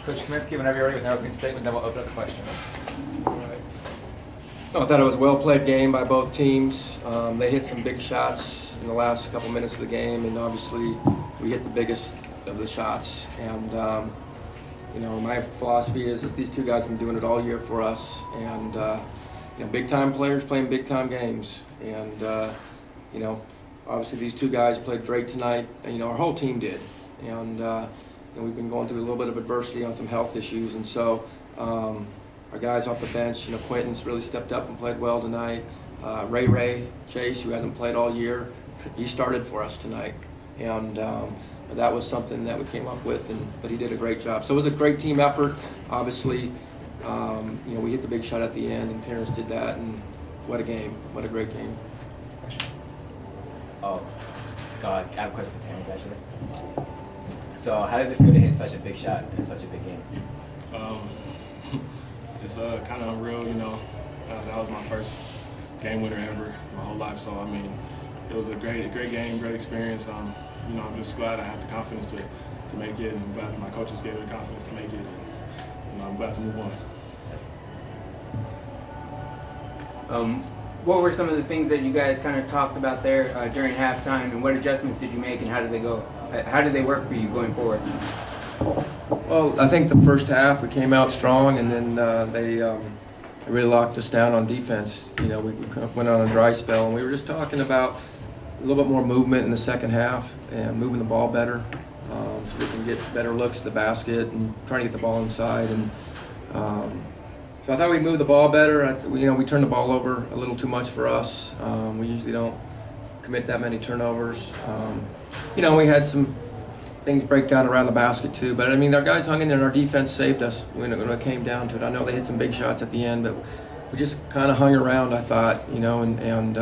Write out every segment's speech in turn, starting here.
Coach Kaminsky, whenever you're ready with an opening statement, then we'll open up the question. No, I thought it was a well-played game by both teams. They hit some big shots in the last couple minutes of the game, and obviously we hit the biggest of the shots. And my philosophy is these two guys have been doing it all year for us, and big-time players playing big-time games. And obviously these two guys played great tonight. And, our whole team did, and we've been going through a little bit of adversity on some health issues, and so. Our guys off the bench, Quentin's really stepped up and played well tonight. Ray Chase, who hasn't played all year, he started for us tonight, and that was something that we came up with. But he did a great job. So it was a great team effort. Obviously, we hit the big shot at the end, and Terrence did that. And what a game! What a great game! Oh, God, I have a question for Terrence actually. So, how does it feel to hit such a big shot in such a big game? It's kind of unreal, that was my first game winner ever my whole life. So, it was a great game, great experience. I'm just glad I have the confidence to make it, and glad my coaches gave me the confidence to make it. And, I'm glad to move on. What were some of the things that you guys kind of talked about there during halftime, and what adjustments did you make, and how did they go? How did they work for you going forward? Well, I think the first half we came out strong, and then they really locked us down on defense. We kind of went on a dry spell, and we were just talking about a little bit more movement in the second half and moving the ball better, so we can get better looks at the basket and trying to get the ball inside. And so I thought we moved the ball better. We turned the ball over a little too much for us. We usually don't commit that many turnovers. We had some things break down around the basket too, but our guys hung in there and our defense saved us when it came down to it. I know they hit some big shots at the end, but we just kind of hung around, I thought, and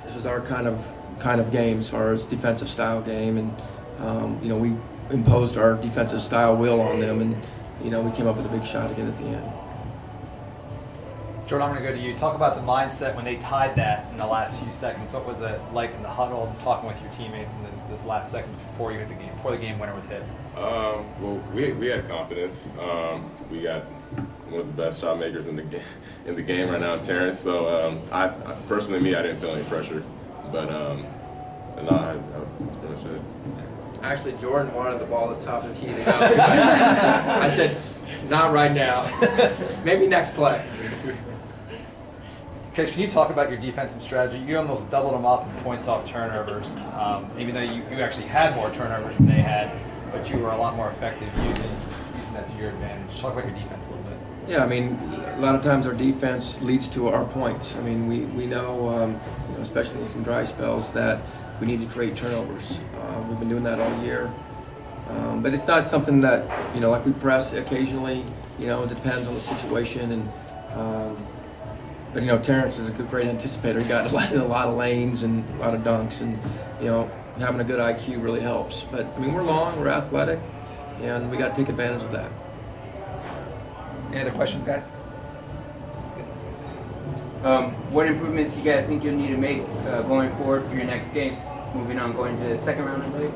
this was our kind of game as far as defensive style game, and we imposed our defensive style will on them, and we came up with a big shot again at the end. Jordan, I'm going to go to you. Talk about the mindset when they tied that in the last few seconds. What was it like in the huddle, talking with your teammates in those last seconds before you hit the game, before the game winner was hit? Well, we had confidence. We got one of the best shot makers in the game right now, Terrence. So I personally, I didn't feel any pressure, but that's pretty much it. Actually, Jordan wanted the ball at the top of the key to go. I said, not right now. Maybe next play. Coach, can you talk about your defensive strategy? You almost doubled them up in points off turnovers, even though you actually had more turnovers than they had, but you were a lot more effective using that to your advantage. Talk about your defense a little bit. Yeah, a lot of times our defense leads to our points. We know, especially in some dry spells, that we need to create turnovers. We've been doing that all year. But it's not something that, like we press occasionally, it depends on the situation. But Terrence is a great anticipator. He got in a lot of lanes and a lot of dunks, and having a good IQ really helps. But we're long, we're athletic, and we got to take advantage of that. Any other questions, guys? What improvements do you guys think you'll need to make going forward for your next game? Moving on, going to the second round, I believe.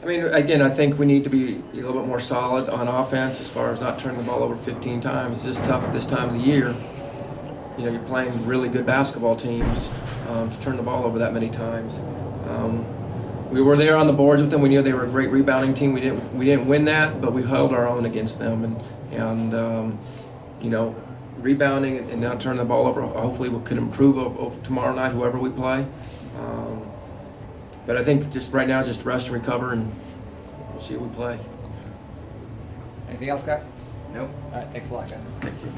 Again, I think we need to be a little bit more solid on offense as far as not turning the ball over 15 times. It's just tough at this time of the year. You're playing really good basketball teams to turn the ball over that many times. We were there on the boards with them. We knew they were a great rebounding team. We didn't win that, but we held our own against them. And rebounding and not turning the ball over, hopefully we could improve tomorrow night, whoever we play. But I think just right now, just rest and recover, and we'll see who we play. Anything else, guys? Nope. All right, thanks a lot, guys. Thank you.